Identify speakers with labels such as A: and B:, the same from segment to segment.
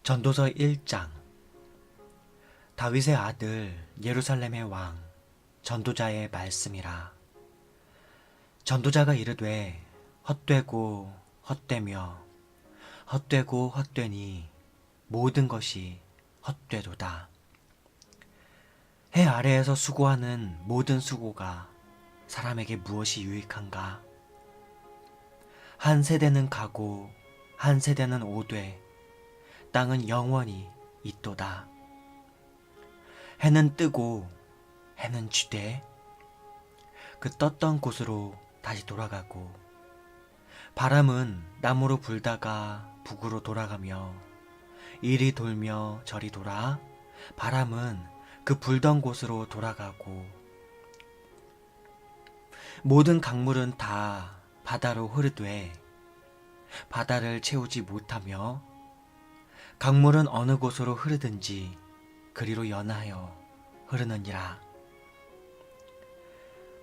A: 전도서 1장. 다윗의 아들 예루살렘의 왕 전도자의 말씀이라. 전도자가 이르되 헛되고 헛되며 헛되고 헛되니 모든 것이 헛되도다. 해 아래에서 수고하는 모든 수고가 사람에게 무엇이 유익한가? 한 세대는 가고 한 세대는 오되 땅은 영원히 있도다. 해는 뜨고 해는 쥐되 그 떴던 곳으로 다시 돌아가고, 바람은 남으로 불다가 북으로 돌아가며 이리 돌며 저리 돌아 바람은 그 불던 곳으로 돌아가고, 모든 강물은 다 바다로 흐르되 바다를 채우지 못하며, 강물은 어느 곳으로 흐르든지 그리로 연하여 흐르느니라.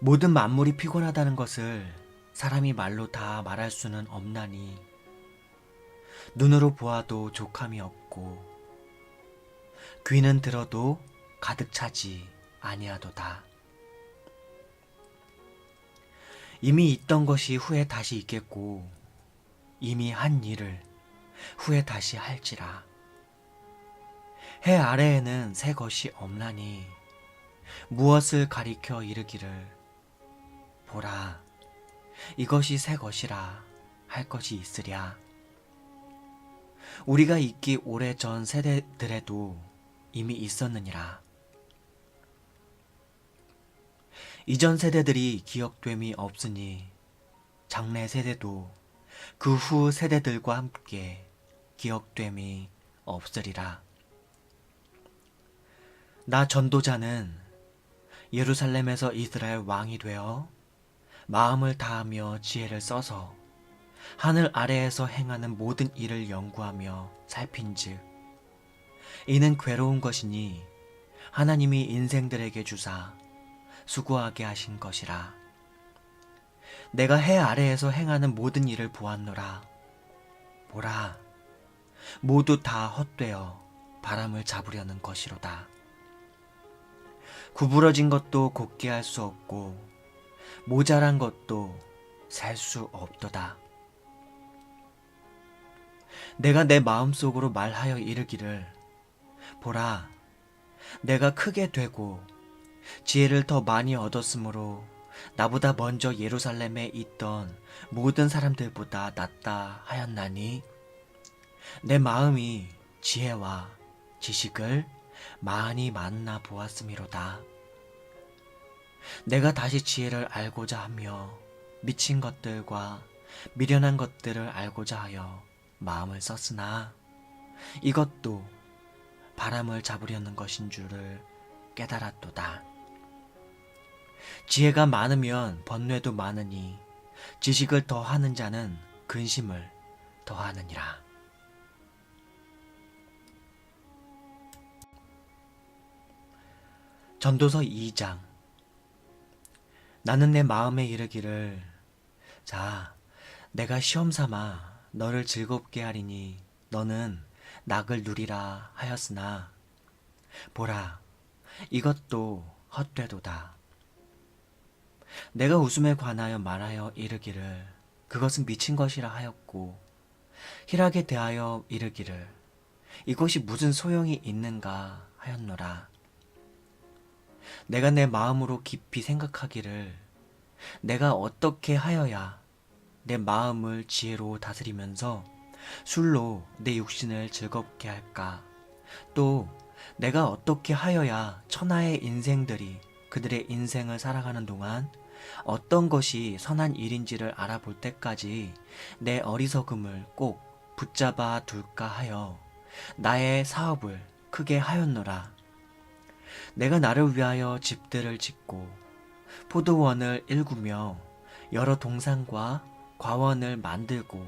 A: 모든 만물이 피곤하다는 것을 사람이 말로 다 말할 수는 없나니, 눈으로 보아도 족함이 없고 귀는 들어도 가득 차지 아니하도다. 이미 있던 것이 후에 다시 있겠고 이미 한 일을 후에 다시 할지라. 해 아래에는 새 것이 없나니 무엇을 가리켜 이르기를 보라 이것이 새 것이라 할 것이 있으랴. 우리가 있기 오래전 세대들에도 이미 있었느니라. 이전 세대들이 기억됨이 없으니 장래 세대도 그 후 세대들과 함께 기억됨이 없으리라. 나 전도자는 예루살렘에서 이스라엘 왕이 되어 마음을 다하며 지혜를 써서 하늘 아래에서 행하는 모든 일을 연구하며 살핀즉, 이는 괴로운 것이니 하나님이 인생들에게 주사 수고하게 하신 것이라. 내가 해 아래에서 행하는 모든 일을 보았노라. 보라, 모두 다 헛되어 바람을 잡으려는 것이로다. 구부러진 것도 곧게 할 수 없고 모자란 것도 셀 수 없도다. 내가 내 마음속으로 말하여 이르기를 보라, 내가 크게 되고 지혜를 더 많이 얻었으므로 나보다 먼저 예루살렘에 있던 모든 사람들보다 낫다 하였나니, 내 마음이 지혜와 지식을 많이 만나 보았음이로다. 내가 다시 지혜를 알고자 하며 미친 것들과 미련한 것들을 알고자 하여 마음을 썼으나, 이것도 바람을 잡으려는 것인 줄을 깨달았도다. 지혜가 많으면 번뇌도 많으니 지식을 더하는 자는 근심을 더하느니라. 전도서 2장. 나는 내 마음에 이르기를 자, 내가 시험 삼아 너를 즐겁게 하리니 너는 낙을 누리라 하였으나, 보라, 이것도 헛되도다. 내가 웃음에 관하여 말하여 이르기를 그것은 미친 것이라 하였고, 희락에 대하여 이르기를 이것이 무슨 소용이 있는가 하였노라. 내가 내 마음으로 깊이 생각하기를 내가 어떻게 하여야 내 마음을 지혜로 다스리면서 술로 내 육신을 즐겁게 할까? 또 내가 어떻게 하여야 천하의 인생들이 그들의 인생을 살아가는 동안 어떤 것이 선한 일인지를 알아볼 때까지 내 어리석음을 꼭 붙잡아 둘까 하여 나의 사업을 크게 하였노라. 내가 나를 위하여 집들을 짓고 포도원을 일구며 여러 동산과 과원을 만들고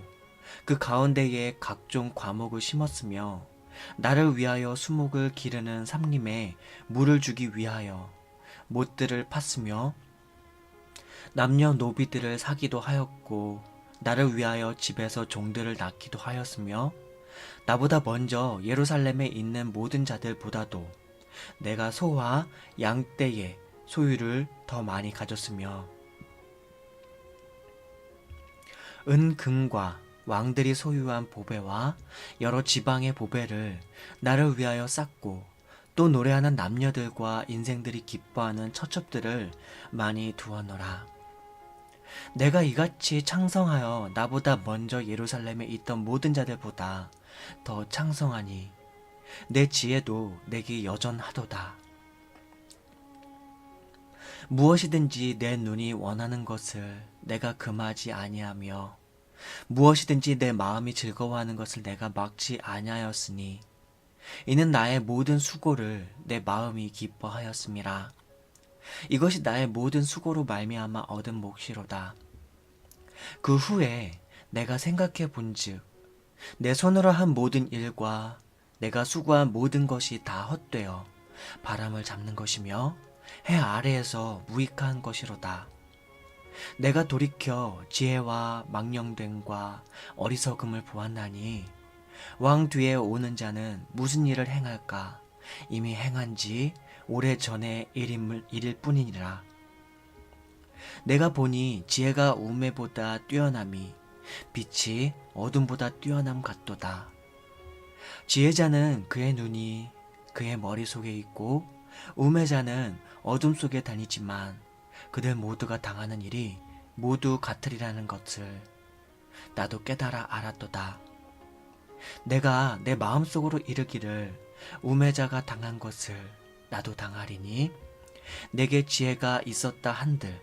A: 그 가운데에 각종 과목을 심었으며, 나를 위하여 수목을 기르는 삼림에 물을 주기 위하여 못들을 팠으며, 남녀노비들을 사기도 하였고 나를 위하여 집에서 종들을 낳기도 하였으며, 나보다 먼저 예루살렘에 있는 모든 자들보다도 내가 소와 양떼의 소유를 더 많이 가졌으며 은금과 왕들이 소유한 보배와 여러 지방의 보배를 나를 위하여 쌓고 또 노래하는 남녀들과 인생들이 기뻐하는 처첩들을 많이 두었노라. 내가 이같이 창성하여 나보다 먼저 예루살렘에 있던 모든 자들보다 더 창성하니 내 지혜도 내게 여전하도다. 무엇이든지 내 눈이 원하는 것을 내가 금하지 아니하며 무엇이든지 내 마음이 즐거워하는 것을 내가 막지 아니하였으니 이는 나의 모든 수고를 내 마음이 기뻐하였음이라. 이것이 나의 모든 수고로 말미암아 얻은 몫이로다. 그 후에 내가 생각해 본즉 내 손으로 한 모든 일과 내가 수고한 모든 것이 다 헛되어 바람을 잡는 것이며 해 아래에서 무익한 것이로다. 내가 돌이켜 지혜와 망령됨과 어리석음을 보았나니 왕 뒤에 오는 자는 무슨 일을 행할까? 이미 행한 지 오래전의 일일 뿐이니라. 내가 보니 지혜가 우매보다 뛰어남이 빛이 어둠보다 뛰어남 같도다. 지혜자는 그의 눈이 그의 머릿속에 있고 우매자는 어둠 속에 다니지만 그들 모두가 당하는 일이 모두 같으리라는 것을 나도 깨달아 알았도다. 내가 내 마음속으로 이르기를 우매자가 당한 것을 나도 당하리니 내게 지혜가 있었다 한들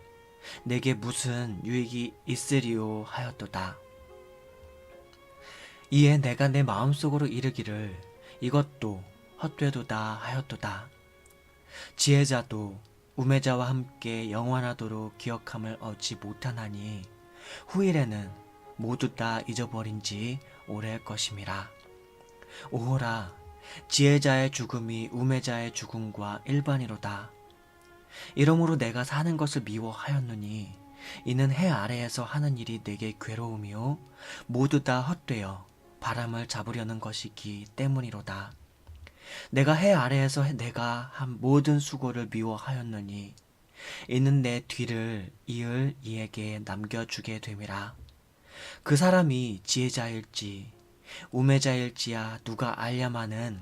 A: 내게 무슨 유익이 있으리요 하였도다. 이에 내가 내 마음속으로 이르기를 이것도 헛되도다 하였도다. 지혜자도 우매자와 함께 영원하도록 기억함을 얻지 못하나니 후일에는 모두 다 잊어버린 지 오래일 것임이라. 오호라, 지혜자의 죽음이 우매자의 죽음과 일반이로다. 이러므로 내가 사는 것을 미워하였느니 이는 해 아래에서 하는 일이 내게 괴로움이요 모두 다 헛되어 바람을 잡으려는 것이기 때문이로다. 내가 해 아래에서 내가 한 모든 수고를 미워하였느니 이는 내 뒤를 이을 이에게 남겨주게 됨이라. 그 사람이 지혜자일지 우매자일지야 누가 알랴마는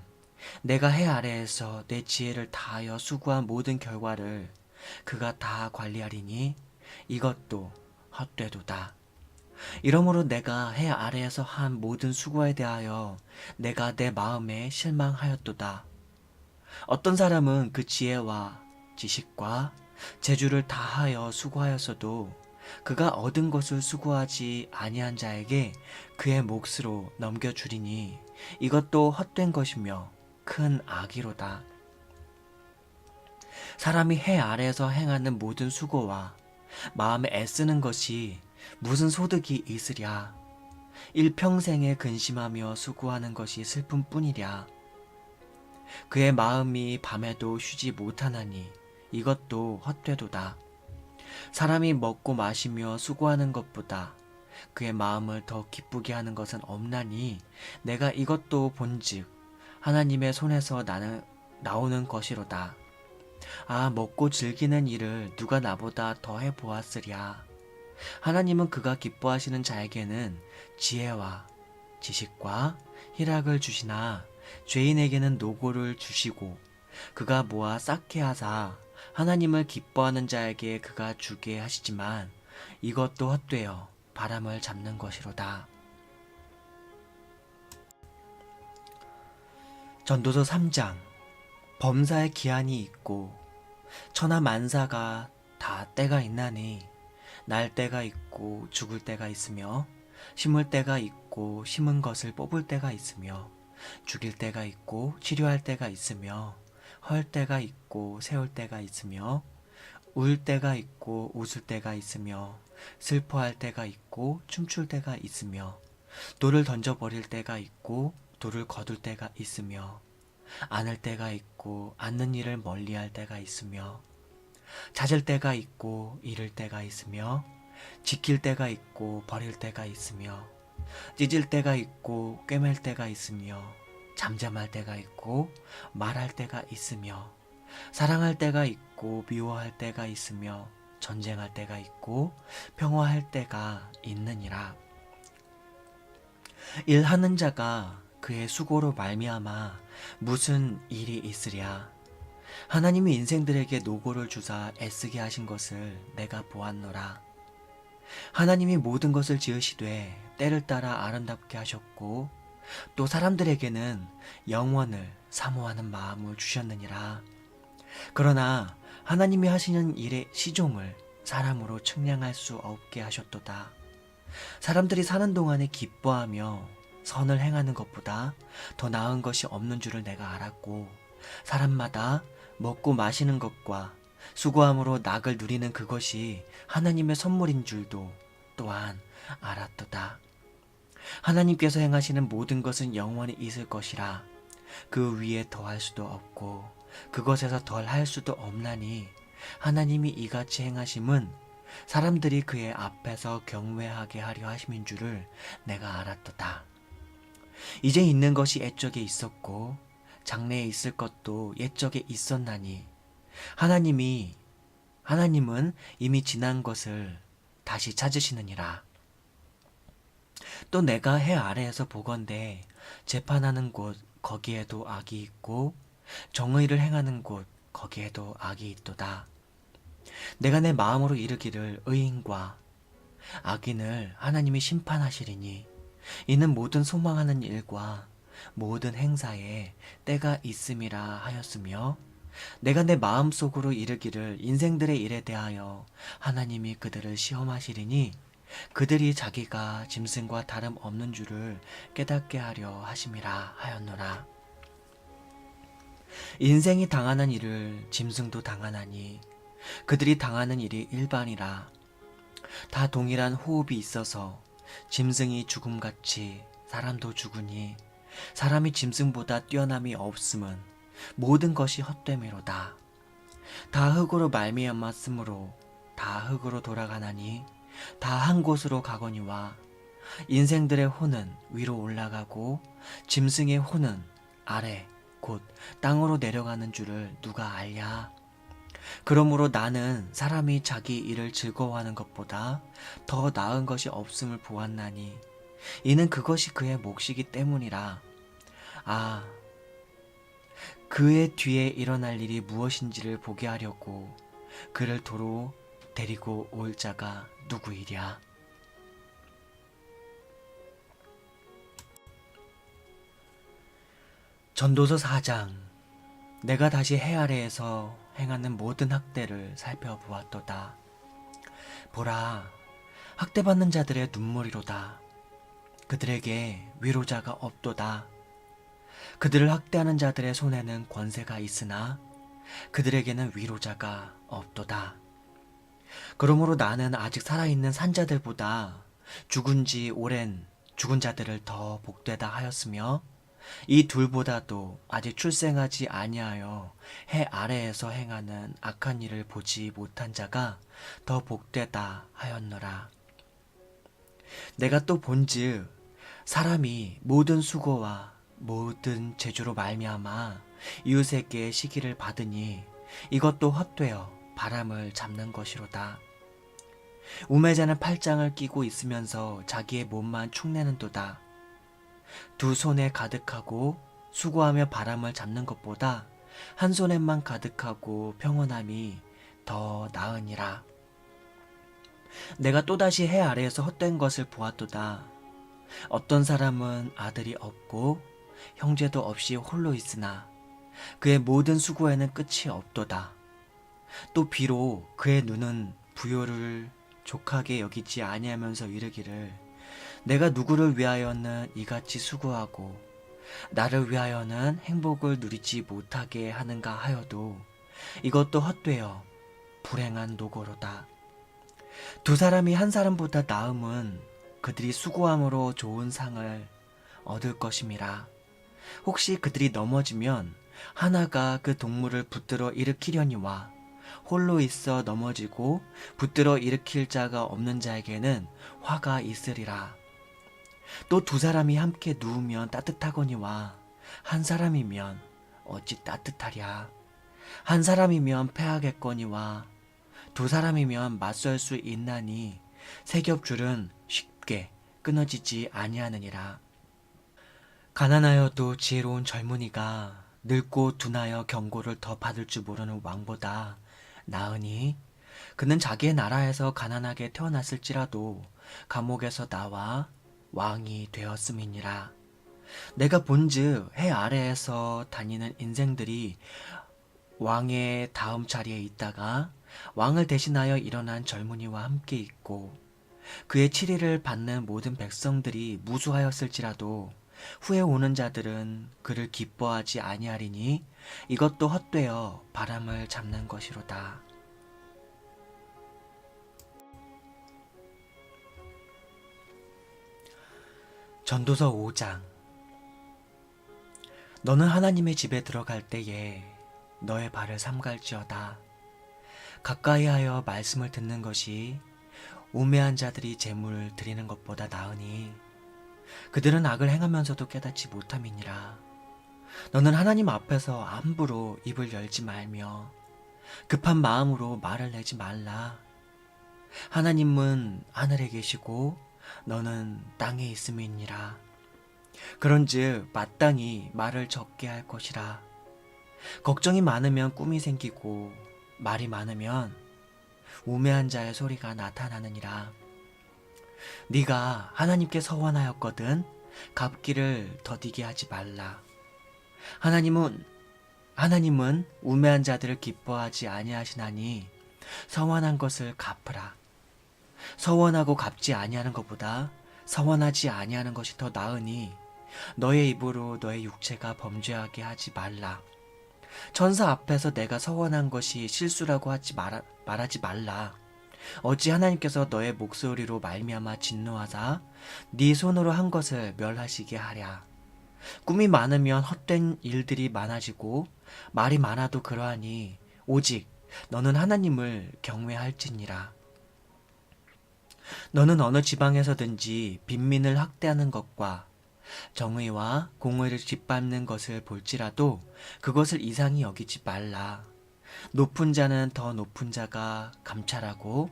A: 내가 해 아래에서 내 지혜를 다하여 수고한 모든 결과를 그가 다 관리하리니 이것도 헛되도다. 이러므로 내가 해 아래에서 한 모든 수고에 대하여 내가 내 마음에 실망하였도다. 어떤 사람은 그 지혜와 지식과 재주를 다하여 수고하였어도 그가 얻은 것을 수고하지 아니한 자에게 그의 몫으로 넘겨주리니 이것도 헛된 것이며 큰 악이로다. 사람이 해 아래에서 행하는 모든 수고와 마음에 애쓰는 것이 무슨 소득이 있으랴. 일평생에 근심하며 수고하는 것이 슬픔뿐이랴. 그의 마음이 밤에도 쉬지 못하나니 이것도 헛되도다. 사람이 먹고 마시며 수고하는 것보다 그의 마음을 더 기쁘게 하는 것은 없나니 내가 이것도 본즉 하나님의 손에서 나오는 것이로다. 아, 먹고 즐기는 일을 누가 나보다 더 해보았으랴. 하나님은 그가 기뻐하시는 자에게는 지혜와 지식과 희락을 주시나 죄인에게는 노고를 주시고 그가 모아 쌓게 하사 하나님을 기뻐하는 자에게 그가 주게 하시지만 이것도 헛되어 바람을 잡는 것이로다. 전도서 3장. 범사의 기한이 있고 천하 만사가 다 때가 있나니 날 때가 있고 죽을 때가 있으며 심을 때가 있고 심은 것을 뽑을 때가 있으며 죽일 때가 있고 치료할 때가 있으며 헐 때가 있고 세울 때가 있으며 울 때가 있고 웃을 때가 있으며 슬퍼할 때가 있고 춤출 때가 있으며 돌을 던져버릴 때가 있고 돌을 거둘 때가 있으며 안을 때가 있고 않는 일을 멀리할 때가 있으며 찾을 때가 있고 잃을 때가 있으며 지킬 때가 있고 버릴 때가 있으며 찢을 때가 있고 꿰맬 때가 있으며 잠잠할 때가 있고 말할 때가 있으며 사랑할 때가 있고 미워할 때가 있으며 전쟁할 때가 있고 평화할 때가 있느니라. 일하는 자가 그의 수고로 말미암아 무슨 일이 있으랴. 하나님이 인생들에게 노고를 주사 애쓰게 하신 것을 내가 보았노라. 하나님이 모든 것을 지으시되 때를 따라 아름답게 하셨고 또 사람들에게는 영원을 사모하는 마음을 주셨느니라. 그러나 하나님이 하시는 일의 시종을 사람으로 측량할 수 없게 하셨도다. 사람들이 사는 동안에 기뻐하며 선을 행하는 것보다 더 나은 것이 없는 줄을 내가 알았고 사람마다 먹고 마시는 것과 수고함으로 낙을 누리는 그것이 하나님의 선물인 줄도 또한 알았도다. 하나님께서 행하시는 모든 것은 영원히 있을 것이라. 그 위에 더할 수도 없고 그것에서 덜할 수도 없나니 하나님이 이같이 행하심은 사람들이 그의 앞에서 경외하게 하려 하심인 줄을 내가 알았도다. 이제 있는 것이 옛적에 있었고 장래에 있을 것도 옛적에 있었나니 하나님은 이미 지난 것을 다시 찾으시느니라. 또 내가 해 아래에서 보건대 재판하는 곳 거기에도 악이 있고 정의를 행하는 곳 거기에도 악이 있도다. 내가 내 마음으로 이르기를 의인과 악인을 하나님이 심판하시리니 이는 모든 소망하는 일과 모든 행사에 때가 있음이라 하였으며 내가 내 마음속으로 이르기를 인생들의 일에 대하여 하나님이 그들을 시험하시리니 그들이 자기가 짐승과 다름없는 줄을 깨닫게 하려 하심이라 하였노라. 인생이 당하는 일을 짐승도 당하나니 그들이 당하는 일이 일반이라. 다 동일한 호흡이 있어서 짐승이 죽음같이 사람도 죽으니 사람이 짐승보다 뛰어남이 없음은 모든 것이 헛되미로다. 다 흙으로 말미암았으므로 다 흙으로 돌아가나니 다 한 곳으로 가거니와 인생들의 혼은 위로 올라가고 짐승의 혼은 아래 곧 땅으로 내려가는 줄을 누가 알랴. 그러므로 나는 사람이 자기 일을 즐거워하는 것보다 더 나은 것이 없음을 보았나니 이는 그것이 그의 몫이기 때문이라. 아, 그의 뒤에 일어날 일이 무엇인지를 보게 하려고 그를 도로 데리고 올 자가 누구이랴. 전도서 4장. 내가 다시 해 아래에서 행하는 모든 학대를 살펴보았도다. 보라, 학대받는 자들의 눈물이로다. 그들에게 위로자가 없도다. 그들을 학대하는 자들의 손에는 권세가 있으나 그들에게는 위로자가 없도다. 그러므로 나는 아직 살아있는 산자들보다 죽은 지 오랜 죽은 자들을 더 복되다 하였으며 이 둘보다도 아직 출생하지 아니하여 해 아래에서 행하는 악한 일을 보지 못한 자가 더 복되다 하였노라. 내가 또 본즉 사람이 모든 수고와 모든 재주로 말미암아 이웃에게 시기를 받으니 이것도 헛되어 바람을 잡는 것이로다. 우매자는 팔짱을 끼고 있으면서 자기의 몸만 축내는도다. 두 손에 가득하고 수고하며 바람을 잡는 것보다 한 손에만 가득하고 평온함이 더 나으니라. 내가 또다시 해 아래에서 헛된 것을 보았도다. 어떤 사람은 아들이 없고 형제도 없이 홀로 있으나 그의 모든 수고에는 끝이 없도다. 또 비록 그의 눈은 부요를 족하게 여기지 아니하면서 이르기를 내가 누구를 위하여는 이같이 수고하고 나를 위하여는 행복을 누리지 못하게 하는가 하여도 이것도 헛되어 불행한 노고로다. 두 사람이 한 사람보다 나음은 그들이 수고함으로 좋은 상을 얻을 것임이라. 혹시 그들이 넘어지면 하나가 그 동물을 붙들어 일으키려니와 홀로 있어 넘어지고 붙들어 일으킬 자가 없는 자에게는 화가 있으리라. 또 두 사람이 함께 누우면 따뜻하거니와 한 사람이면 어찌 따뜻하랴. 한 사람이면 패하겠거니와 두 사람이면 맞설 수 있나니 세 겹줄은 쉽게 끊어지지 아니하느니라. 가난하여도 지혜로운 젊은이가 늙고 둔하여 경고를 더 받을 줄 모르는 왕보다 나으니 그는 자기의 나라에서 가난하게 태어났을지라도 감옥에서 나와 왕이 되었음이니라. 내가 본즉 해 아래에서 다니는 인생들이 왕의 다음 자리에 있다가 왕을 대신하여 일어난 젊은이와 함께 있고 그의 치리를 받는 모든 백성들이 무수하였을지라도 후에 오는 자들은 그를 기뻐하지 아니하리니 이것도 헛되어 바람을 잡는 것이로다. 전도서 5장. 너는 하나님의 집에 들어갈 때에 너의 발을 삼갈지어다. 가까이하여 말씀을 듣는 것이 우매한 자들이 재물을 드리는 것보다 나으니 그들은 악을 행하면서도 깨닫지 못함이니라. 너는 하나님 앞에서 함부로 입을 열지 말며 급한 마음으로 말을 내지 말라. 하나님은 하늘에 계시고 너는 땅에 있음이니라. 그런즉 마땅히 말을 적게 할 것이라. 걱정이 많으면 꿈이 생기고 말이 많으면 우매한 자의 소리가 나타나느니라. 네가 하나님께 서원하였거든 갚기를 더디게 하지 말라. 하나님은 우매한 자들을 기뻐하지 아니하시나니 서원한 것을 갚으라. 서원하고 갚지 아니하는 것보다 서원하지 아니하는 것이 더 나으니 너의 입으로 너의 육체가 범죄하게 하지 말라. 천사 앞에서 내가 서원한 것이 실수라고 말하지 말라. 어찌 하나님께서 너의 목소리로 말미암아 진노하사 네 손으로 한 것을 멸하시게 하랴. 꿈이 많으면 헛된 일들이 많아지고 말이 많아도 그러하니 오직 너는 하나님을 경외할지니라. 너는 어느 지방에서든지 빈민을 학대하는 것과 정의와 공의를 짓밟는 것을 볼지라도 그것을 이상히 여기지 말라. 높은 자는 더 높은 자가 감찰하고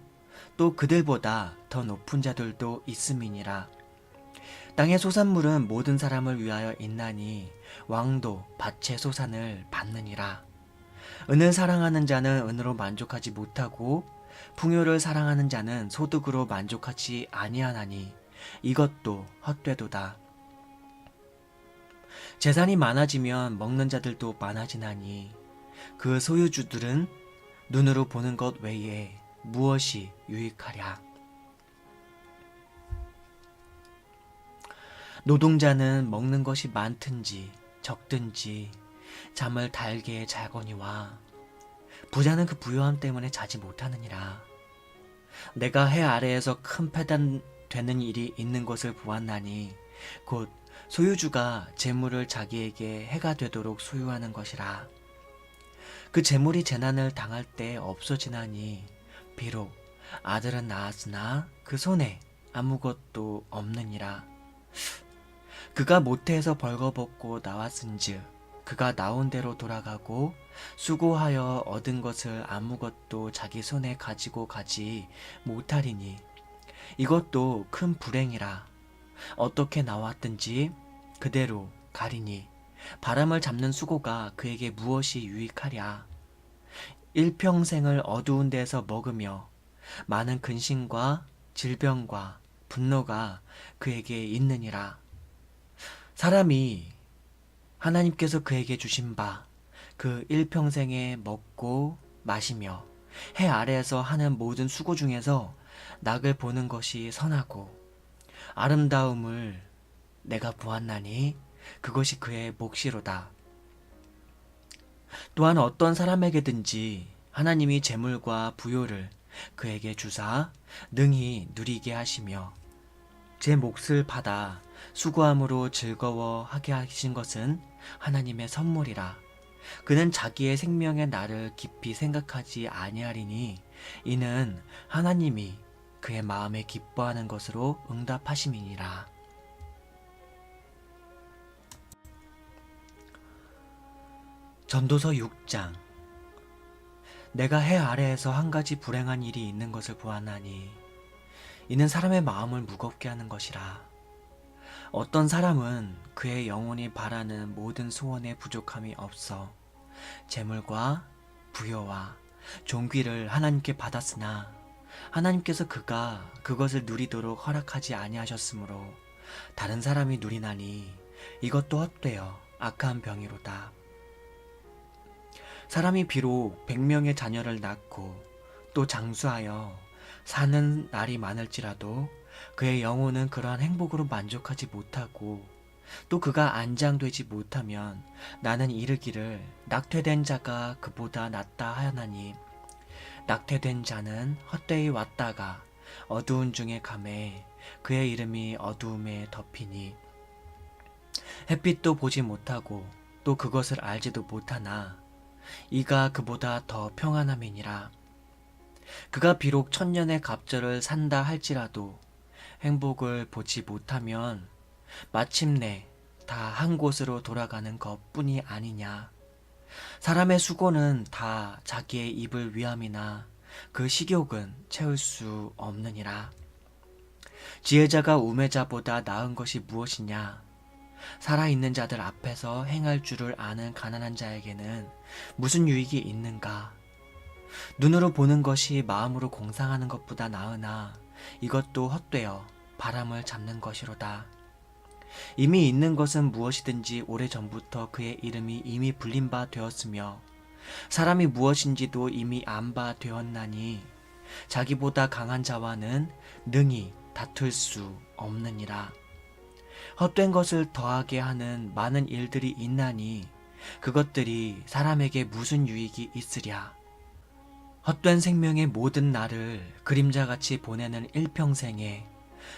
A: 또 그들보다 더 높은 자들도 있음이니라. 땅의 소산물은 모든 사람을 위하여 있나니 왕도 밭의 소산을 받느니라. 은을 사랑하는 자는 은으로 만족하지 못하고 풍요를 사랑하는 자는 소득으로 만족하지 아니하나니 이것도 헛되도다. 재산이 많아지면 먹는 자들도 많아지나니 그 소유주들은 눈으로 보는 것 외에 무엇이 유익하랴. 노동자는 먹는 것이 많든지 적든지 잠을 달게 자거니와 부자는 그 부요함 때문에 자지 못하느니라. 내가 해 아래에서 큰 패단되는 일이 있는 것을 보았나니 곧 소유주가 재물을 자기에게 해가 되도록 소유하는 것이라. 그 재물이 재난을 당할 때 없어지나니 비록 아들은 낳았으나 그 손에 아무것도 없느니라. 그가 모태에서 벌거벗고 나왔은즉 그가 나온 대로 돌아가고 수고하여 얻은 것을 아무것도 자기 손에 가지고 가지 못하리니 이것도 큰 불행이라. 어떻게 나왔든지 그대로 가리니 바람을 잡는 수고가 그에게 무엇이 유익하랴. 일평생을 어두운 데서 먹으며 많은 근심과 질병과 분노가 그에게 있느니라. 사람이 하나님께서 그에게 주신 바 그 일평생에 먹고 마시며 해 아래에서 하는 모든 수고 중에서 낙을 보는 것이 선하고 아름다움을 내가 보았나니 그것이 그의 몫이로다. 또한 어떤 사람에게든지 하나님이 재물과 부요를 그에게 주사 능히 누리게 하시며 제 몫을 받아 수고함으로 즐거워하게 하신 것은 하나님의 선물이라. 그는 자기의 생명의 날을 깊이 생각하지 아니하리니 이는 하나님이 그의 마음에 기뻐하는 것으로 응답하심이니라. 전도서 6장. 내가 해 아래에서 한 가지 불행한 일이 있는 것을 보았나니 이는 사람의 마음을 무겁게 하는 것이라. 어떤 사람은 그의 영혼이 바라는 모든 소원에 부족함이 없어 재물과 부여와 존귀를 하나님께 받았으나 하나님께서 그가 그것을 누리도록 허락하지 아니하셨으므로 다른 사람이 누리나니 이것도 헛되어 악한 병이로다. 사람이 비록 100명의 자녀를 낳고 또 장수하여 사는 날이 많을지라도 그의 영혼은 그러한 행복으로 만족하지 못하고 또 그가 안장되지 못하면 나는 이르기를 낙퇴된 자가 그보다 낫다 하나니 낙퇴된 자는 헛되이 왔다가 어두운 중에 가매 그의 이름이 어두움에 덮이니 햇빛도 보지 못하고 또 그것을 알지도 못하나 이가 그보다 더 평안함이니라. 그가 비록 천년의 갑절을 산다 할지라도 행복을 보지 못하면 마침내 다 한 곳으로 돌아가는 것뿐이 아니냐. 사람의 수고는 다 자기의 입을 위함이나 그 식욕은 채울 수 없느니라. 지혜자가 우매자보다 나은 것이 무엇이냐. 살아있는 자들 앞에서 행할 줄을 아는 가난한 자에게는 무슨 유익이 있는가. 눈으로 보는 것이 마음으로 공상하는 것보다 나으나 이것도 헛되어 바람을 잡는 것이로다. 이미 있는 것은 무엇이든지 오래전부터 그의 이름이 이미 불린 바 되었으며 사람이 무엇인지도 이미 안 바 되었나니 자기보다 강한 자와는 능히 다툴 수 없느니라. 헛된 것을 더하게 하는 많은 일들이 있나니 그것들이 사람에게 무슨 유익이 있으랴. 헛된 생명의 모든 날을 그림자같이 보내는 일평생에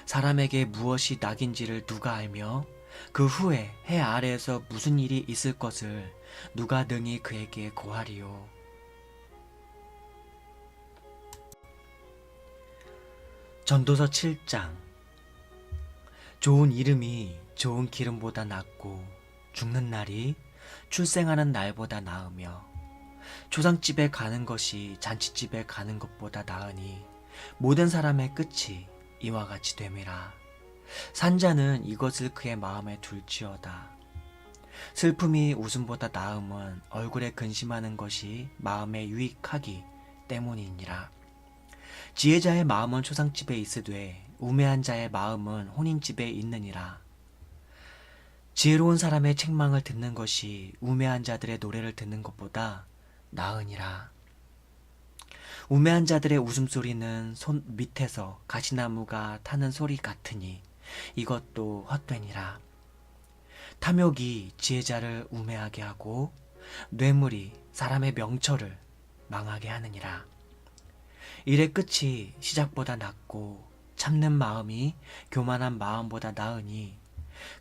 A: 사람에게 무엇이 낙인지를 누가 알며 그 후에 해 아래에서 무슨 일이 있을 것을 누가 능히 그에게 고하리요. 전도서 7장. 좋은 이름이 좋은 기름보다 낫고 죽는 날이 출생하는 날보다 나으며 초상집에 가는 것이 잔치집에 가는 것보다 나으니 모든 사람의 끝이 이와 같이 됨이라. 산자는 이것을 그의 마음에 둘지어다. 슬픔이 웃음보다 나음은 얼굴에 근심하는 것이 마음에 유익하기 때문이니라. 지혜자의 마음은 초상집에 있으되 우매한 자의 마음은 혼인집에 있느니라. 지혜로운 사람의 책망을 듣는 것이 우매한 자들의 노래를 듣는 것보다 나으니라. 우매한 자들의 웃음소리는 손 밑에서 가시나무가 타는 소리 같으니 이것도 헛되니라. 탐욕이 지혜자를 우매하게 하고 뇌물이 사람의 명철을 망하게 하느니라. 일의 끝이 시작보다 낫고 참는 마음이 교만한 마음보다 나으니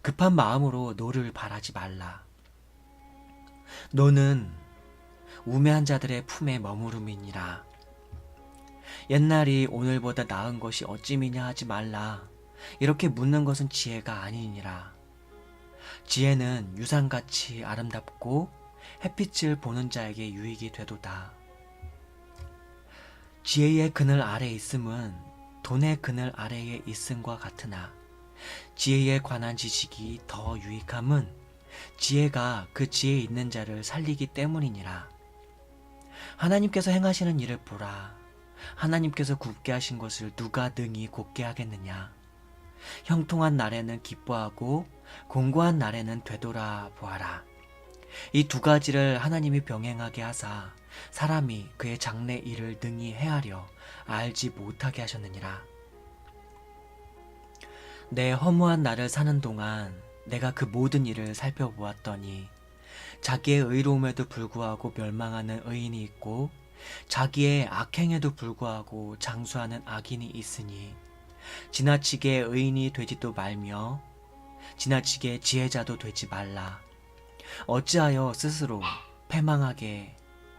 A: 급한 마음으로 노를 바라지 말라. 노는 우매한 자들의 품에 머무름이니라. 옛날이 오늘보다 나은 것이 어찌미냐 하지 말라. 이렇게 묻는 것은 지혜가 아니니라. 지혜는 유산같이 아름답고 햇빛을 보는 자에게 유익이 되도다. 지혜의 그늘 아래 있음은 돈의 그늘 아래에 있음과 같으나 지혜에 관한 지식이 더 유익함은 지혜가 그 지혜 있는 자를 살리기 때문이니라. 하나님께서 행하시는 일을 보라. 하나님께서 굽게 하신 것을 누가 능히 곱게 하겠느냐. 형통한 날에는 기뻐하고 공고한 날에는 되돌아 보아라. 이 두 가지를 하나님이 병행하게 하사 사람이 그의 장래 일을 능히 헤아려 알지 못하게 하셨느니라. 내 허무한 날을 사는 동안 내가 그 모든 일을 살펴보았더니 자기의 의로움에도 불구하고 멸망하는 의인이 있고 자기의 악행에도 불구하고 장수하는 악인이 있으니 지나치게 의인이 되지도 말며 지나치게 지혜자도 되지 말라. 어찌하여 스스로 패망하게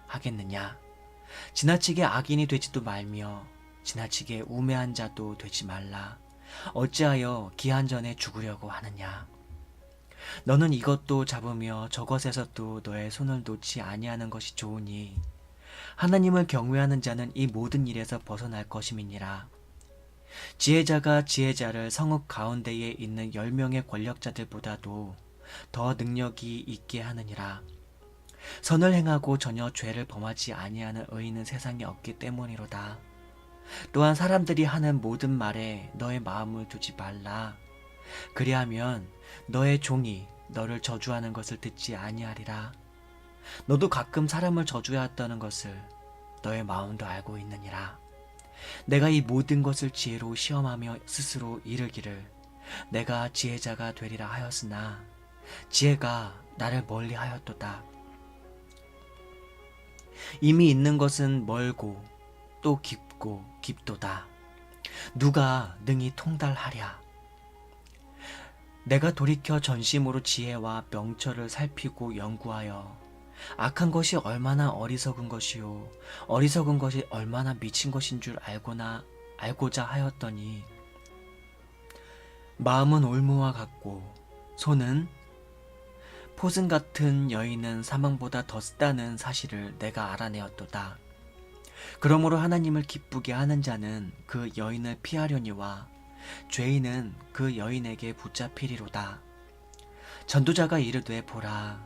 A: 하겠느냐. 지나치게 악인이 되지도 말며 지나치게 우매한 자도 되지 말라. 어찌하여 기한 전에 죽으려고 하느냐. 너는 이것도 잡으며 저것에서도 너의 손을 놓지 아니하는 것이 좋으니 하나님을 경외하는 자는 이 모든 일에서 벗어날 것임이니라. 지혜자가 지혜자를 성읍 가운데에 있는 10명의 권력자들보다도 더 능력이 있게 하느니라. 선을 행하고 전혀 죄를 범하지 아니하는 의인은 세상에 없기 때문이로다. 또한 사람들이 하는 모든 말에 너의 마음을 두지 말라. 그리하면 너의 종이 너를 저주하는 것을 듣지 아니하리라. 너도 가끔 사람을 저주하였다는 것을 너의 마음도 알고 있느니라. 내가 이 모든 것을 지혜로 시험하며 스스로 이르기를 내가 지혜자가 되리라 하였으나 지혜가 나를 멀리하였도다. 이미 있는 것은 멀고 또 깊고 깊도다. 누가 능히 통달하랴. 내가 돌이켜 전심으로 지혜와 명철을 살피고 연구하여 악한 것이 얼마나 어리석은 것이요 어리석은 것이 얼마나 미친 것인 줄 알고자 하였더니 마음은 올무와 같고 손은 포승 같은 여인은 사망보다 더 쓰다는 사실을 내가 알아내었도다. 그러므로 하나님을 기쁘게 하는 자는 그 여인을 피하려니와 죄인은 그 여인에게 붙잡히리로다. 전도자가 이르되 보라,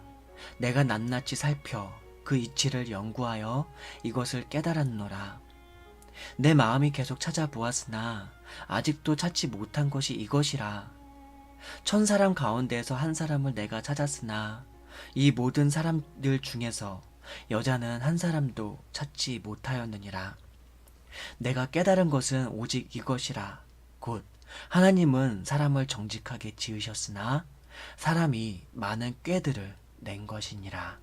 A: 내가 낱낱이 살펴 그 이치를 연구하여 이것을 깨달았노라. 내 마음이 계속 찾아보았으나 아직도 찾지 못한 것이 이것이라. 1000사람 가운데에서 한 사람을 내가 찾았으나 이 모든 사람들 중에서 여자는 한 사람도 찾지 못하였느니라. 내가 깨달은 것은 오직 이것이라. 곧 하나님은 사람을 정직하게 지으셨으나 사람이 많은 꾀들을 낸 것이니라.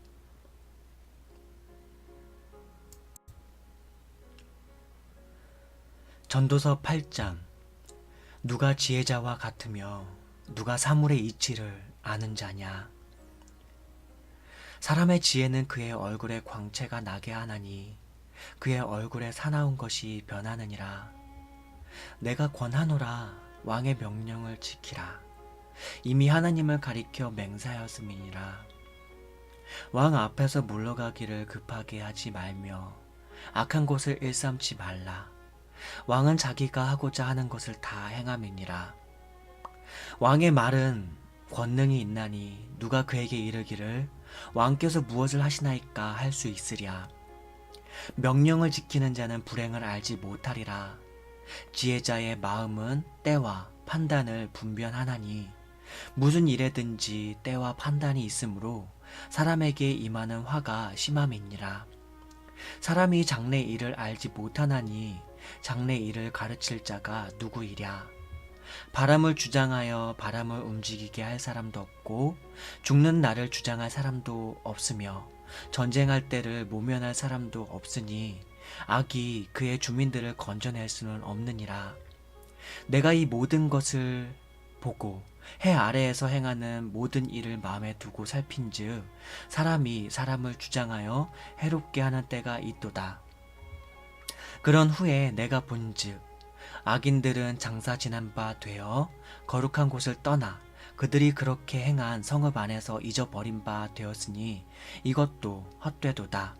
A: 전도서 8장. 누가 지혜자와 같으며 누가 사물의 이치를 아는 자냐. 사람의 지혜는 그의 얼굴에 광채가 나게 하나니 그의 얼굴에 사나운 것이 변하느니라. 내가 권하노라. 왕의 명령을 지키라. 이미 하나님을 가리켜 맹세하였음이니라. 왕 앞에서 물러가기를 급하게 하지 말며 악한 것을 일삼지 말라. 왕은 자기가 하고자 하는 것을 다 행함이니라. 왕의 말은 권능이 있나니 누가 그에게 이르기를 왕께서 무엇을 하시나이까 할 수 있으랴. 명령을 지키는 자는 불행을 알지 못하리라. 지혜자의 마음은 때와 판단을 분별하나니 무슨 일에든지 때와 판단이 있으므로 사람에게 임하는 화가 심함이니라. 사람이 장래 일을 알지 못하나니 장래 일을 가르칠 자가 누구이랴. 바람을 주장하여 바람을 움직이게 할 사람도 없고 죽는 날을 주장할 사람도 없으며 전쟁할 때를 모면할 사람도 없으니 악이 그의 주민들을 건져낼 수는 없느니라. 내가 이 모든 것을 보고 해 아래에서 행하는 모든 일을 마음에 두고 살핀즉 사람이 사람을 주장하여 해롭게 하는 때가 있도다. 그런 후에 내가 본즉 악인들은 장사 지난 바 되어 거룩한 곳을 떠나 그들이 그렇게 행한 성읍 안에서 잊어버린 바 되었으니 이것도 헛되도다.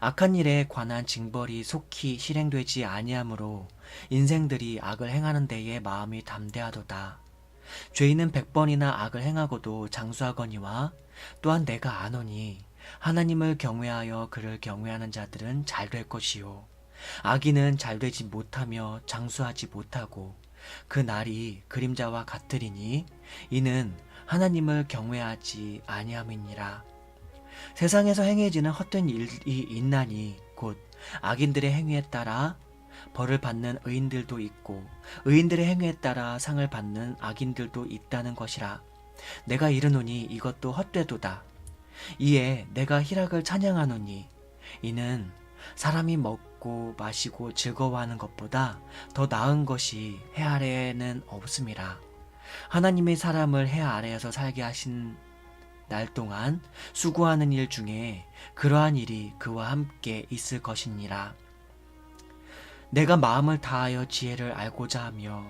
A: 악한 일에 관한 징벌이 속히 실행되지 아니하므로 인생들이 악을 행하는 데에 마음이 담대하도다. 죄인은 100번이나 악을 행하고도 장수하거니와 또한 내가 아노니 하나님을 경외하여 그를 경외하는 자들은 잘 될 것이요 악인은 잘되지 못하며 장수하지 못하고 그 날이 그림자와 같으리니 이는 하나님을 경외하지 아니함이니라. 세상에서 행해지는 헛된 일이 있나니 곧 악인들의 행위에 따라 벌을 받는 의인들도 있고 의인들의 행위에 따라 상을 받는 악인들도 있다는 것이라. 내가 이르노니 이것도 헛되도다. 이에 내가 희락을 찬양하노니 이는 사람이 먹고 마시고 즐거워하는 것보다 더 나은 것이 해 아래에는 없음이라. 하나님이 사람을 해 아래에서 살게 하신 날 동안 수고하는 일 중에 그러한 일이 그와 함께 있을 것이니라. 내가 마음을 다하여 지혜를 알고자 하며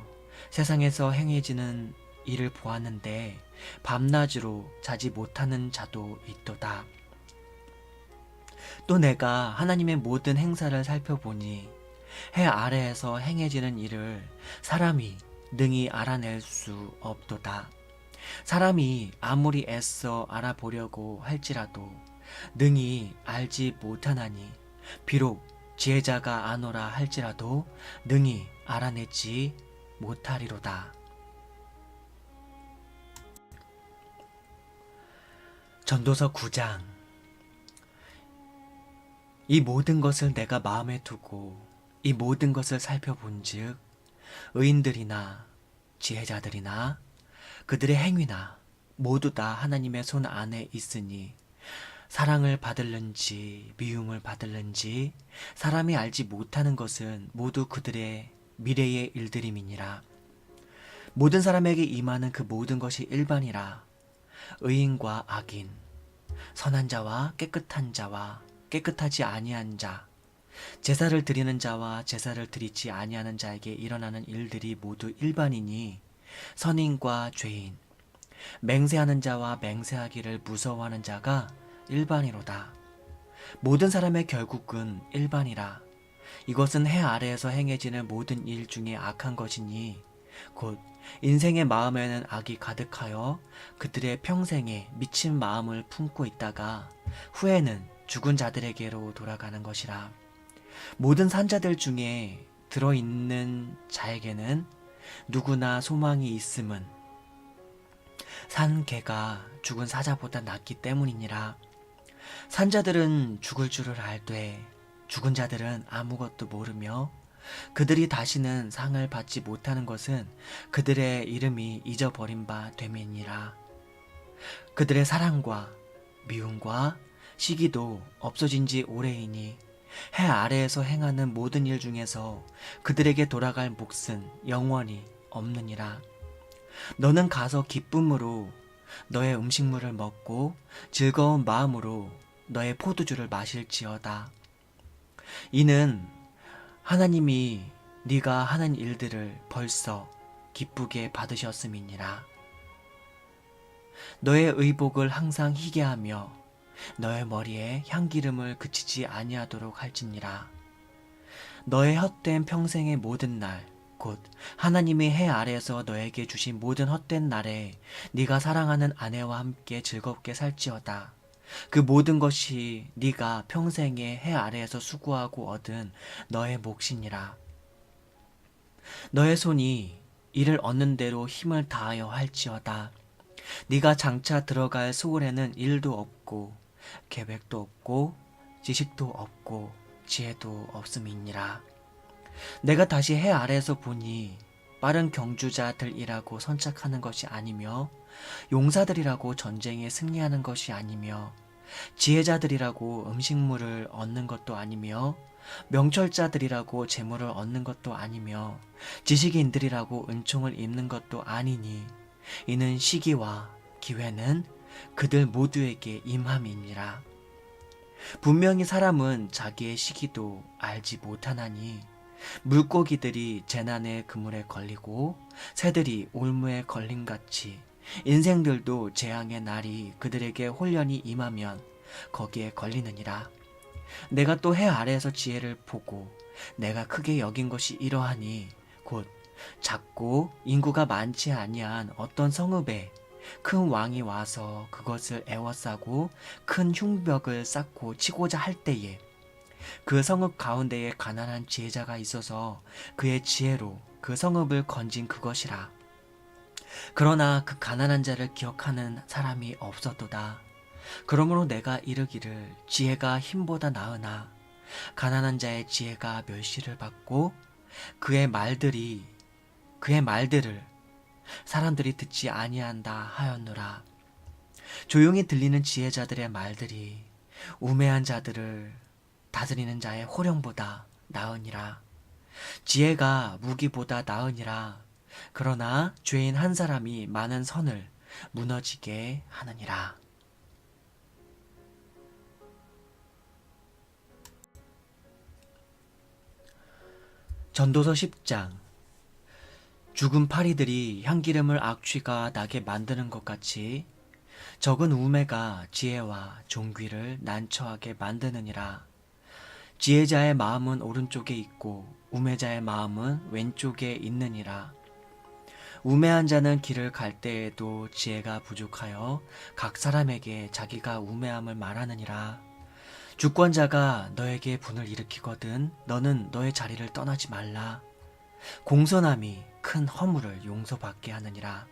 A: 세상에서 행해지는 일을 보았는데 밤낮으로 자지 못하는 자도 있도다. 또 내가 하나님의 모든 행사를 살펴보니 해 아래에서 행해지는 일을 사람이 능히 알아낼 수 없도다. 사람이 아무리 애써 알아보려고 할지라도 능히 알지 못하나니 비록 지혜자가 아노라 할지라도 능히 알아내지 못하리로다. 전도서 9장. 이 모든 것을 내가 마음에 두고 이 모든 것을 살펴본즉 의인들이나 지혜자들이나 그들의 행위나 모두 다 하나님의 손 안에 있으니 사랑을 받을는지 미움을 받을는지 사람이 알지 못하는 것은 모두 그들의 미래의 일들임이니라. 모든 사람에게 임하는 그 모든 것이 일반이라. 의인과 악인, 선한 자와 깨끗한 자와 깨끗하지 아니한 자, 제사를 드리는 자와 제사를 드리지 아니하는 자에게 일어나는 일들이 모두 일반이니 선인과 죄인, 맹세하는 자와 맹세하기를 무서워하는 자가 일반이로다. 모든 사람의 결국은 일반이라. 이것은 해 아래에서 행해지는 모든 일 중에 악한 것이니 곧 인생의 마음에는 악이 가득하여 그들의 평생에 미친 마음을 품고 있다가 후에는 죽은 자들에게로 돌아가는 것이라. 모든 산자들 중에 들어있는 자에게는 누구나 소망이 있음은 산 개가 죽은 사자보다 낫기 때문이니라. 산자들은 죽을 줄을 알되 죽은 자들은 아무것도 모르며 그들이 다시는 상을 받지 못하는 것은 그들의 이름이 잊어버린 바 됨이니라. 그들의 사랑과 미움과 시기도 없어진 지 오래이니 해 아래에서 행하는 모든 일 중에서 그들에게 돌아갈 몫은 영원히 없느니라. 너는 가서 기쁨으로 너의 음식물을 먹고 즐거운 마음으로 너의 포도주를 마실지어다. 이는 하나님이 네가 하는 일들을 벌써 기쁘게 받으셨음이니라. 너의 의복을 항상 희게 하며 너의 머리에 향기름을 그치지 아니하도록 할지니라. 너의 헛된 평생의 모든 날 곧 하나님의 해 아래에서 너에게 주신 모든 헛된 날에 네가 사랑하는 아내와 함께 즐겁게 살지어다. 그 모든 것이 네가 평생에 해 아래에서 수고하고 얻은 너의 몫이니라. 너의 손이 이를 얻는 대로 힘을 다하여 할지어다. 네가 장차 들어갈 소홀에는 일도 없고 계획도 없고 지식도 없고 지혜도 없음이니라. 내가 다시 해 아래에서 보니 빠른 경주자들이라고 선착하는 것이 아니며 용사들이라고 전쟁에 승리하는 것이 아니며 지혜자들이라고 음식물을 얻는 것도 아니며 명철자들이라고 재물을 얻는 것도 아니며 지식인들이라고 은총을 입는 것도 아니니 이는 시기와 기회는 그들 모두에게 임함이니라. 분명히 사람은 자기의 시기도 알지 못하나니 물고기들이 재난의 그물에 걸리고 새들이 올무에 걸림같이 인생들도 재앙의 날이 그들에게 홀연히 임하면 거기에 걸리느니라. 내가 또 해 아래에서 지혜를 보고 내가 크게 여긴 것이 이러하니 곧 작고 인구가 많지 아니한 어떤 성읍에 큰 왕이 와서 그것을 에워싸고 큰 흉벽을 쌓고 치고자 할 때에 그 성읍 가운데에 가난한 지혜자가 있어서 그의 지혜로 그 성읍을 건진 그것이라. 그러나 그 가난한 자를 기억하는 사람이 없었도다. 그러므로 내가 이르기를 지혜가 힘보다 나으나 가난한 자의 지혜가 멸시를 받고 그의 말들을 사람들이 듣지 아니한다 하였노라. 조용히 들리는 지혜자들의 말들이 우매한 자들을 다스리는 자의 호령보다 나으니라. 지혜가 무기보다 나으니라. 그러나 죄인 한 사람이 많은 선을 무너지게 하느니라. 전도서 10장. 죽은 파리들이 향기름을 악취가 나게 만드는 것 같이 적은 우매가 지혜와 종귀를 난처하게 만드느니라. 지혜자의 마음은 오른쪽에 있고 우매자의 마음은 왼쪽에 있느니라. 우매한 자는 길을 갈 때에도 지혜가 부족하여 각 사람에게 자기가 우매함을 말하느니라. 주권자가 너에게 분을 일으키거든 너는 너의 자리를 떠나지 말라. 공손함이 큰 허물을 용서받게 하느니라.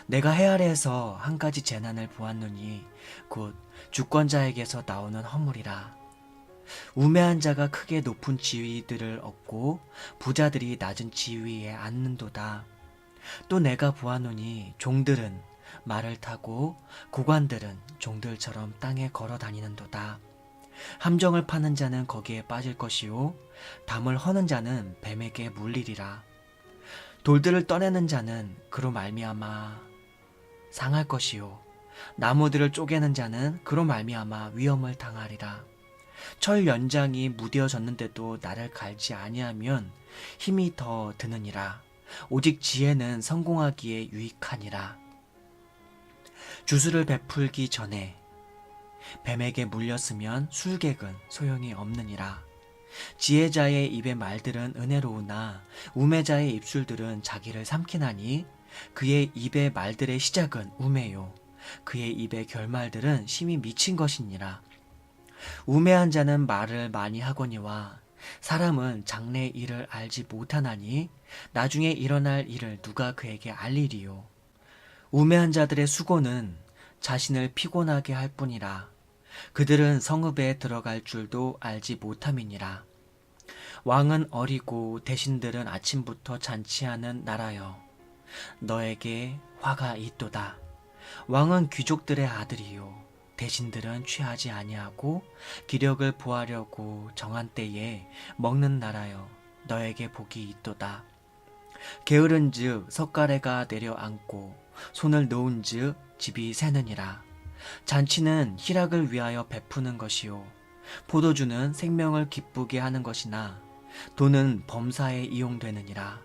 A: 내가 해 아래에서 한 가지 재난을 보았노니 곧 주권자에게서 나오는 허물이라. 우매한 자가 크게 높은 지위들을 얻고 부자들이 낮은 지위에 앉는도다. 또 내가 보았노니 종들은 말을 타고 고관들은 종들처럼 땅에 걸어 다니는도다. 함정을 파는 자는 거기에 빠질 것이요 담을 허는 자는 뱀에게 물리리라. 돌들을 떠내는 자는 그로 말미암아 상할 것이요 나무들을 쪼개는 자는 그로 말미암아 위험을 당하리라. 철 연장이 무뎌졌는데도 나를 갈지 아니하면 힘이 더 드느니라. 오직 지혜는 성공하기에 유익하니라. 주술을 베풀기 전에 뱀에게 물렸으면 술객은 소용이 없느니라. 지혜자의 입의 말들은 은혜로우나 우매자의 입술들은 자기를 삼키나니 그의 입의 말들의 시작은 우매요 그의 입의 결말들은 심히 미친 것이니라. 우매한 자는 말을 많이 하거니와 사람은 장래 일을 알지 못하나니 나중에 일어날 일을 누가 그에게 알리리요. 우매한 자들의 수고는 자신을 피곤하게 할 뿐이라. 그들은 성읍에 들어갈 줄도 알지 못함이니라. 왕은 어리고 대신들은 아침부터 잔치하는 나라여 너에게 화가 있도다. 왕은 귀족들의 아들이요 대신들은 취하지 아니하고 기력을 보하려고 정한 때에 먹는 나라여 너에게 복이 있도다. 게으른즉 석가래가 내려앉고 손을 놓은즉 집이 새느니라. 잔치는 희락을 위하여 베푸는 것이요 포도주는 생명을 기쁘게 하는 것이나 돈은 범사에 이용되느니라.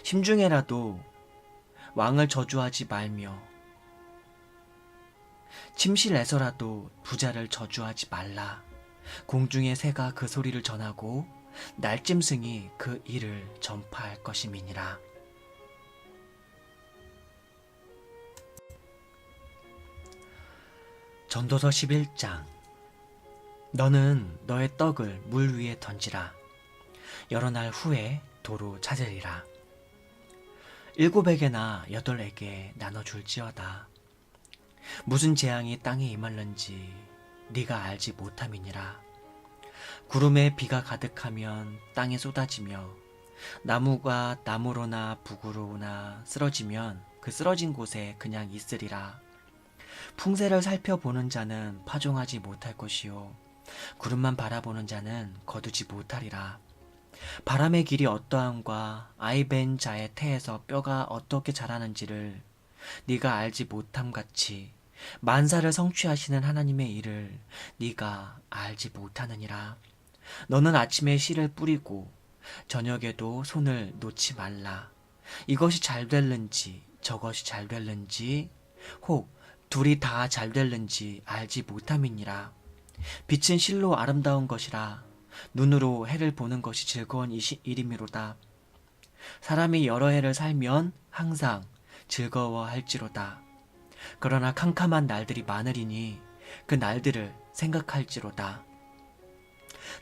A: 심중에라도 왕을 저주하지 말며 침실에서라도 부자를 저주하지 말라. 공중의 새가 그 소리를 전하고 날짐승이 그 일을 전파할 것임이니라. 전도서 11장. 너는 너의 떡을 물 위에 던지라. 여러 날 후에 도로 찾으리라. 7에게나 8에게 나눠줄지어다. 무슨 재앙이 땅에 임할는지 네가 알지 못함이니라. 구름에 비가 가득하면 땅에 쏟아지며 나무가 나무로나 북으로나 쓰러지면 그 쓰러진 곳에 그냥 있으리라. 풍세를 살펴보는 자는 파종하지 못할 것이요 구름만 바라보는 자는 거두지 못하리라. 바람의 길이 어떠함과 아이벤 자의 태에서 뼈가 어떻게 자라는지를 네가 알지 못함같이 만사를 성취하시는 하나님의 일을 네가 알지 못하느니라. 너는 아침에 씨를 뿌리고 저녁에도 손을 놓지 말라. 이것이 잘 될는지 저것이 잘 될는지 혹 둘이 다 잘 될는지 알지 못함이니라. 빛은 실로 아름다운 것이라 눈으로 해를 보는 것이 즐거운 일이미로다. 사람이 여러 해를 살면 항상 즐거워할지로다. 그러나 캄캄한 날들이 많으리니 그 날들을 생각할지로다.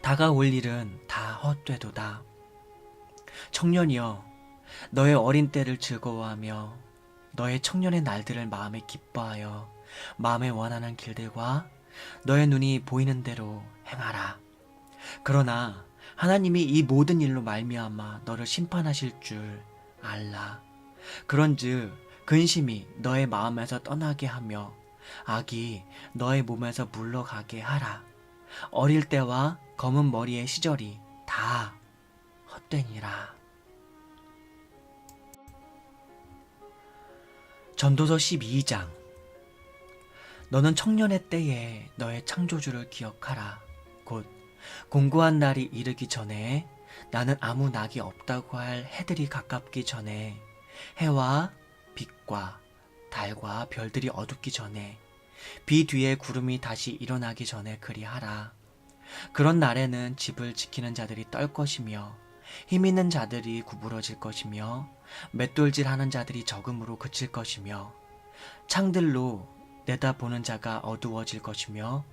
A: 다가올 일은 다 헛되도다. 청년이여 너의 어린 때를 즐거워하며 너의 청년의 날들을 마음에 기뻐하여 마음에 원하는 길들과 너의 눈이 보이는 대로 행하라. 그러나 하나님이 이 모든 일로 말미암아 너를 심판하실 줄 알라. 그런즉 근심이 너의 마음에서 떠나게 하며 악이 너의 몸에서 물러가게 하라. 어릴 때와 검은 머리의 시절이 다 헛되니라. 전도서 12장. 너는 청년의 때에 너의 창조주를 기억하라. 곧 공고한 날이 이르기 전에 나는 아무 낙이 없다고 할 해들이 가깝기 전에, 해와 빛과 달과 별들이 어둡기 전에, 비 뒤에 구름이 다시 일어나기 전에 그리하라. 그런 날에는 집을 지키는 자들이 떨 것이며 힘 있는 자들이 구부러질 것이며 맷돌질하는 자들이 적음으로 그칠 것이며 창들로 내다보는 자가 어두워질 것이며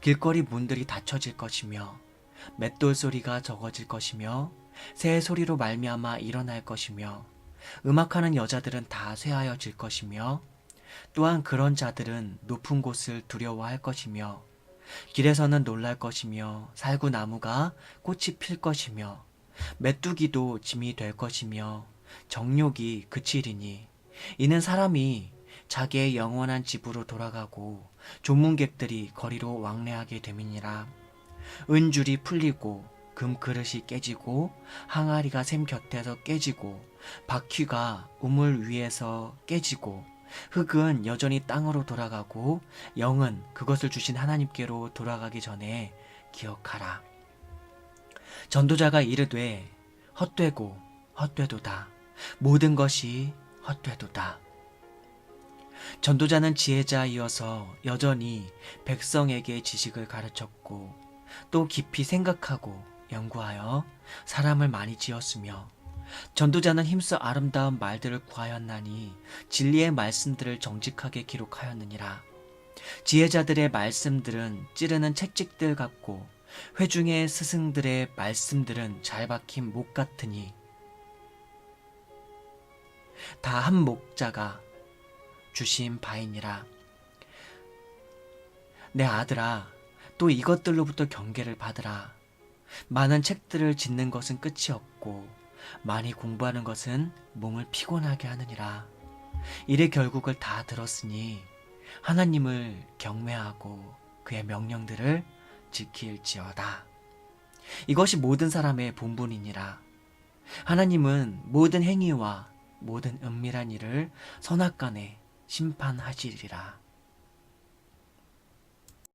A: 길거리 문들이 닫혀질 것이며 맷돌 소리가 적어질 것이며 새 소리로 말미암아 일어날 것이며 음악하는 여자들은 다 쇠하여질 것이며 또한 그런 자들은 높은 곳을 두려워할 것이며 길에서는 놀랄 것이며 살구나무가 꽃이 필 것이며 메뚜기도 짐이 될 것이며 정욕이 그치리니 이는 사람이 자기의 영원한 집으로 돌아가고 조문객들이 거리로 왕래하게 됨이니라. 은줄이 풀리고 금그릇이 깨지고 항아리가 샘 곁에서 깨지고 바퀴가 우물 위에서 깨지고 흙은 여전히 땅으로 돌아가고 영은 그것을 주신 하나님께로 돌아가기 전에 기억하라. 전도자가 이르되 헛되고 헛되도다. 모든 것이 헛되도다. 전도자는 지혜자이어서 여전히 백성에게 지식을 가르쳤고 또 깊이 생각하고 연구하여 사람을 많이 지었으며 전도자는 힘써 아름다운 말들을 구하였나니 진리의 말씀들을 정직하게 기록하였느니라. 지혜자들의 말씀들은 찌르는 채찍들 같고 회중의 스승들의 말씀들은 잘 박힌 목 같으니 다 한 목자가 주신 바이니라. 내 아들아, 또 이것들로부터 경계를 받으라. 많은 책들을 짓는 것은 끝이 없고 많이 공부하는 것은 몸을 피곤하게 하느니라. 이래 결국을 다 들었으니 하나님을 경외하고 그의 명령들을 지킬지어다. 이것이 모든 사람의 본분이니라. 하나님은 모든 행위와 모든 은밀한 일을 선악간에 심판하시리라.